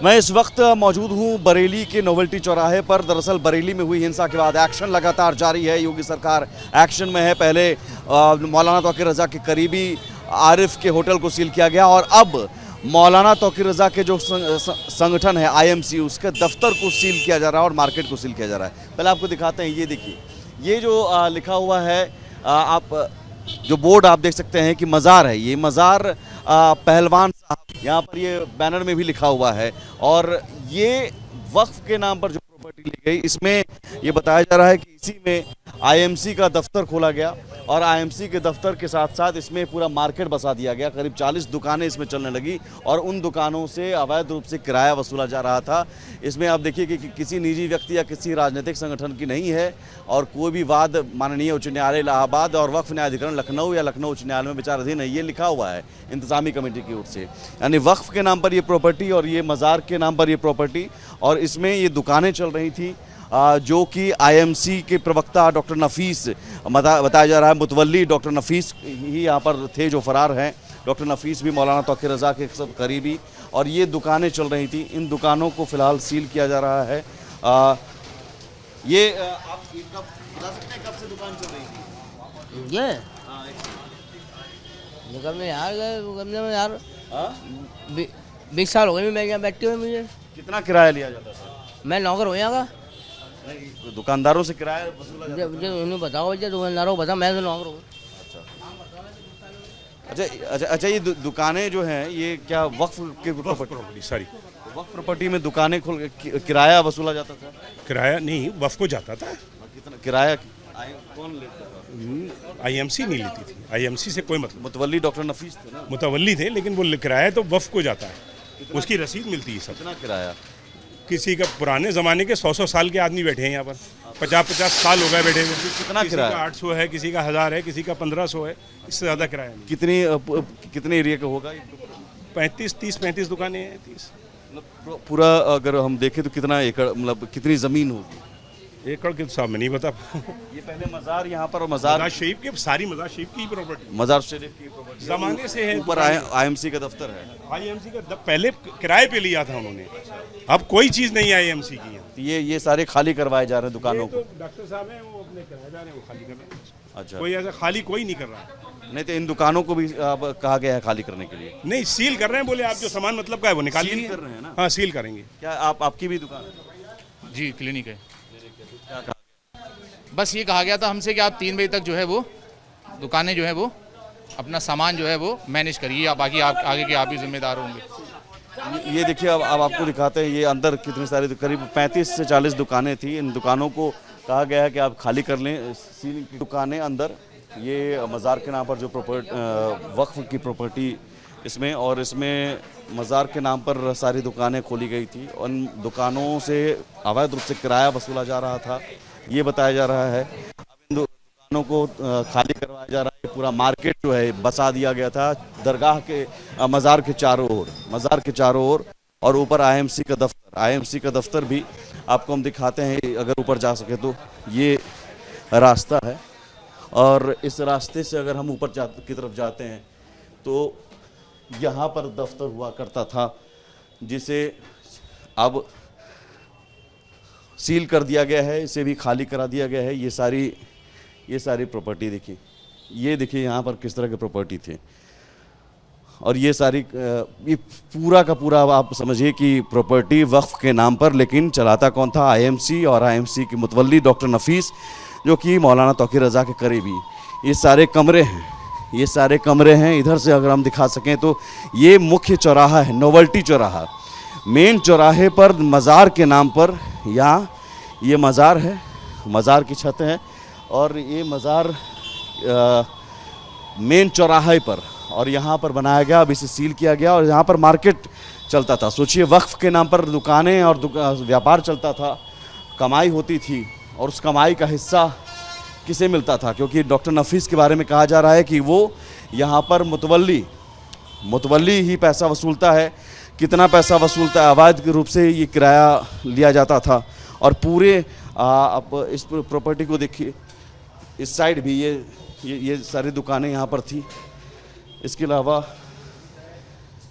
मैं इस वक्त मौजूद हूं बरेली के नोवेल्टी चौराहे पर। दरअसल बरेली में हुई हिंसा के बाद एक्शन लगातार जारी है। योगी सरकार एक्शन में है। पहले मौलाना तौकीर रज़ा के करीबी आरिफ के होटल को सील किया गया और अब मौलाना तौकीर रज़ा के जो संगठन है आईएमसी, उसके दफ्तर को सील किया जा रहा है और मार्केट को सील किया जा रहा है। पहले आपको दिखाते हैं, ये देखिए, ये जो लिखा हुआ है, आप जो बोर्ड आप देख सकते हैं कि मज़ार है। ये मज़ार पहलवान साहब, यहाँ पर ये बैनर में भी लिखा हुआ है। और ये वक्फ के नाम पर जो प्रॉपर्टी ली गई, इसमें ये बताया जा रहा है कि इसी में आईएमसी का दफ्तर खोला गया और आईएमसी के दफ्तर के साथ साथ इसमें पूरा मार्केट बसा दिया गया। करीब 40 दुकानें इसमें चलने लगी और उन दुकानों से अवैध रूप से किराया वसूला जा रहा था। इसमें आप देखिए कि किसी निजी व्यक्ति या किसी राजनीतिक संगठन की नहीं है और कोई भी वाद माननीय उच्च न्यायालय इलाहाबाद और वक्फ न्यायाधिकरण लखनऊ या लखनऊ उच्च न्यायालय में विचाराधीन है, ये लिखा हुआ है इंतजामी कमेटी की ओर से। यानी वक्फ के नाम पर ये प्रॉपर्टी और ये मज़ार के नाम पर ये प्रॉपर्टी, और इसमें ये दुकानें चल रही थी जो कि आईएमसी के प्रवक्ता डॉक्टर नफीस बताया जा रहा है, मुतवल्ली डॉक्टर नफीस ही यहाँ पर थे जो फरार हैं। डॉक्टर नफीस भी मौलाना तौकीर रज़ा के सब करीबी, और ये दुकानें चल रही थी। इन दुकानों को फिलहाल सील किया जा रहा है। ये आप कब बता सकते हैं कब से दुकान चल रही थी? ये निकल में यार गए यार 20 साल हो गए मैं यहाँ बैठते हुए। मुझे कितना किराया लिया जाता था? मैं नौकर हो यहाँ का। नहीं, दुकानदारों से किराया वसूला जाता था? मुझे उन्हें बताओ, दुकानदारों को बता, मैं तो नौकर हूँ। अच्छा, ये दुकानें जो हैं ये क्या वक्फ के प्रॉपर्टी? सॉरी, वक्फ प्रॉपर्टी में दुकानें खोल किराया वसूला जाता था? किराया नहीं, वक्फ को जाता था। कितना किराया कौन लेता था? आईएमसी नहीं लेती थी। आईएमसी से कोई मतलब। मुतवल्ली डॉक्टर नफीस थे ना? मुतवल्ली थे, लेकिन वो किराया तो वक्फ को जाता है, उसकी रसीद मिलती है सब। कितना किराया? किसी का पुराने ज़माने के 100 साल के आदमी बैठे हैं यहाँ पर, 50 साल हो गए बैठे हुए। कितना किराया? 800 है, किसी का 1000 है, किसी का 1500 है, इससे ज़्यादा किराया नहीं। कितने एरिया का होगा? 30-35 दुकानें हैं। 30 पूरा अगर हम देखें तो कितना एकड़, मतलब कितनी ज़मीन होगी? एकड़ के हिसाब में नहीं बता। ये पहले मज़ार यहाँ पर, और मज़ार शरीफ के सारी मज़ार शरीफ की प्रॉपर्टी, मज़ार शरीफ की प्रॉपर्टी ज़माने से है। ऊपर आईएमसी का दफ्तर है। आईएमसी का पहले किराए पे लिया था उन्होंने, अब कोई चीज़ नहीं आईएमसी की है। तो ये सारे खाली करवाए जा रहे हैं दुकानों को। डॉक्टर साहब हैं, वो अपने किराएदार हैं, वो खाली कर रहे हैं। अच्छा, कोई ऐसा खाली कोई नहीं कर रहा है। नहीं तो इन दुकानों को भी अब कहा गया है खाली करने के लिए? नहीं, सील कर रहे हैं। बोले आप जो सामान मतलब का है वो निकाल सील लीजिए। कर रहे हैं ना? हाँ, सील करेंगे। क्या आपकी भी दुकान है? जी, क्लिनिक है। क्या कहा? बस ये कहा गया था हमसे कि आप 3 बजे तक जो है वो दुकानें जो है वो अपना सामान जो है वो मैनेज करिए, आप बाकी आप आगे के आप ही जिम्मेदार होंगे। ये देखिए, अब आपको दिखाते हैं। ये अंदर कितने सारे, करीब 35 से 40 दुकानें थी। इन दुकानों को कहा गया है कि आप खाली कर लें। सील की दुकानें अंदर, ये मज़ार के नाम पर जो वक्फ की प्रॉपर्टी इसमें, और इसमें मज़ार के नाम पर सारी दुकानें खोली गई थी। उन दुकानों से अवैध रूप से किराया वसूला जा रहा था, ये बताया जा रहा है। अब इन दुकानों को खाली करवाया जा रहा है। पूरा मार्केट जो है बसा दिया गया था दरगाह के, मज़ार के चारों ओर, और ऊपर आईएमसी का दफ्तर। आईएमसी का दफ्तर भी आपको हम दिखाते हैं, अगर ऊपर जा सके तो। ये रास्ता है और इस रास्ते से अगर हम ऊपर की तरफ जाते हैं तो यहाँ पर दफ्तर हुआ करता था, जिसे अब सील कर दिया गया है। इसे भी खाली करा दिया गया है। ये सारी प्रॉपर्टी देखिए, ये देखिए यहाँ पर किस तरह की प्रॉपर्टी थे। और ये सारी, ये पूरा का पूरा आप समझिए कि प्रॉपर्टी वक्फ के नाम पर, लेकिन चलाता कौन था? आईएमसी, और आईएमसी की मुतवल्ली डॉक्टर नफीस, जो कि मौलाना तौकीर रज़ा के करीबी। ये सारे कमरे हैं। इधर से अगर हम दिखा सकें तो ये मुख्य चौराहा है, नोवेल्टी चौराहा। मेन चौराहे पर मज़ार के नाम पर, यहाँ ये मज़ार है, मज़ार की छत है, और ये मज़ार मेन चौराहे पर, और यहाँ पर बनाया गया। अब इसे सील किया गया और यहाँ पर मार्केट चलता था। सोचिए, वक्फ के नाम पर दुकानें और व्यापार चलता था, कमाई होती थी, और उस कमाई का हिस्सा किसे मिलता था? क्योंकि डॉक्टर नफीस के बारे में कहा जा रहा है कि वो यहाँ पर मुतवल्ली ही पैसा वसूलता है। कितना पैसा वसूलता है? अवैध रूप से ये किराया लिया जाता था। और पूरे आप इस प्रॉपर्टी को देखिए, इस साइड भी ये सारी दुकानें यहाँ पर थी। इसके अलावा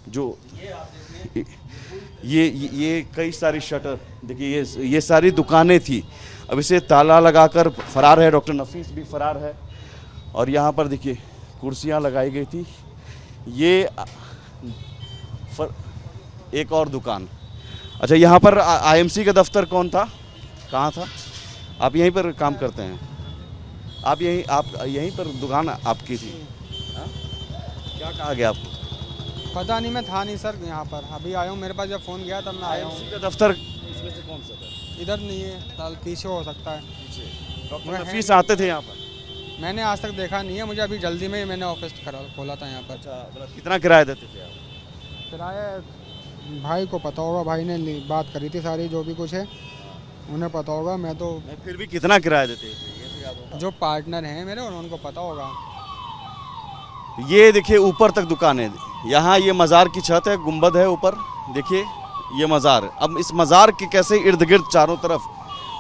जो ये कई सारी शटर देखिए, ये सारी दुकानें थी। अब इसे ताला लगाकर फरार है। डॉक्टर नफीस भी फरार है। और यहाँ पर देखिए कुर्सियाँ लगाई गई थी। ये एक और दुकान। अच्छा, यहाँ पर आईएमसी का दफ्तर कौन था, कहाँ था? आप यहीं पर काम करते हैं? आप यहीं पर दुकान आपकी थी? हाँ? क्या कहा गया आपको? पता नहीं, मैं था नहीं सर यहाँ पर, अभी आया हूँ। मेरे पास जब फ़ोन गया तब मैं आया हूँ। आईएमसी का दफ्तर इसमें से कौन सा था? इधर नहीं है, साल पीछे हो सकता है। डॉक्टर नफीस आते थे यहाँ पर? मैंने आज तक देखा नहीं है, मुझे अभी जल्दी में ही मैंने ऑफिस खोला था यहाँ पर। अच्छा, मतलब कितना किराया देते थे आप? किराया भाई को पता होगा, भाई ने बात करी थी सारी, जो भी कुछ है उन्हें पता होगा। मैं तो फिर भी कितना किराया देते थे ये तो याद होगा। जो पार्टनर हैं मेरे उनको पता होगा। ये देखिए ऊपर तक दुकान है। यहाँ ये मज़ार की छत है, गुंबद है ऊपर, देखिए ये मज़ार। अब इस मज़ार के कैसे इर्द गिर्द चारों तरफ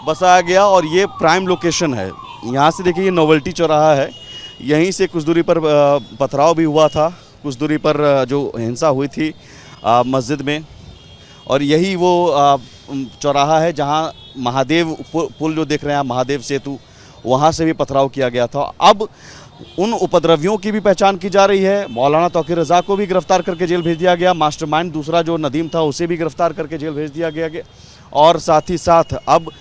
बसाया गया, और ये प्राइम लोकेशन है। यहाँ से देखिए ये नोवेल्टी चौराहा है, यहीं से कुछ दूरी पर पथराव भी हुआ था, कुछ दूरी पर जो हिंसा हुई थी मस्जिद में, और यही वो चौराहा है जहाँ महादेव पुल जो देख रहे हैं आप, महादेव सेतु, वहाँ से भी पथराव किया गया था। अब उन उपद्रवियों की भी पहचान की जा रही है। मौलाना तौकीर रज़ा को भी गिरफ्तार करके जेल भेज दिया गया। मास्टरमाइंड दूसरा जो नदीम था उसे भी गिरफ्तार करके जेल भेज दिया गया। और साथ ही साथ अब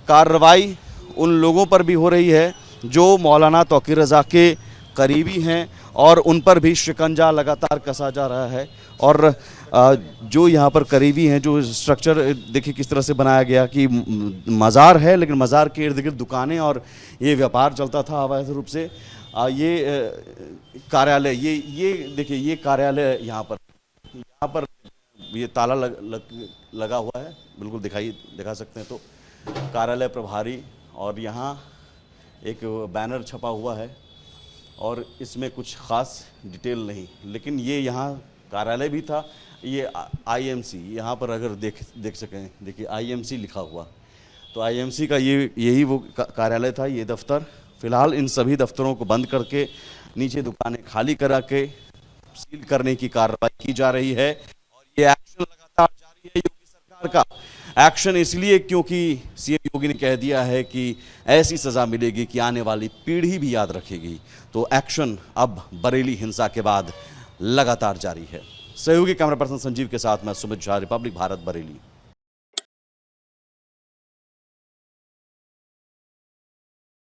कार्रवाई उन लोगों पर भी हो रही है जो मौलाना तौकीर रज़ा के करीबी हैं, और उन पर भी शिकंजा लगातार कसा जा रहा है। और जो यहाँ पर करीबी हैं, जो स्ट्रक्चर देखिए किस तरह से बनाया गया कि मज़ार है, लेकिन मज़ार के इर्द गिर्द दुकानें और ये व्यापार चलता था अवैध रूप से। ये कार्यालय, ये देखिए ये कार्यालय यहाँ पर ये ताला लगा हुआ है, बिल्कुल दिखा सकते हैं तो कार्यालय प्रभारी, और यहाँ एक बैनर छपा हुआ है और इसमें कुछ ख़ास डिटेल नहीं, लेकिन ये यहाँ कार्यालय भी था। ये आईएमसी यहाँ पर अगर देख सकें, देखिए आईएमसी लिखा हुआ, तो आईएमसी का यही वो कार्यालय था, ये दफ्तर। फिलहाल इन सभी दफ्तरों को बंद करके नीचे दुकानें खाली करा के सील करने की कार्रवाई की जा रही है। और ये एक्शन लगातार जारी है योगी सरकार का। एक्शन इसलिए क्योंकि सीएम योगी ने कह दिया है कि ऐसी सज़ा मिलेगी कि आने वाली पीढ़ी भी याद रखेगी। तो एक्शन अब बरेली हिंसा के बाद लगातार जारी है। सहयोगी कैमरा पर्सन संजीव के साथ मैं सुमित झा, रिपब्लिक भारत, बरेली।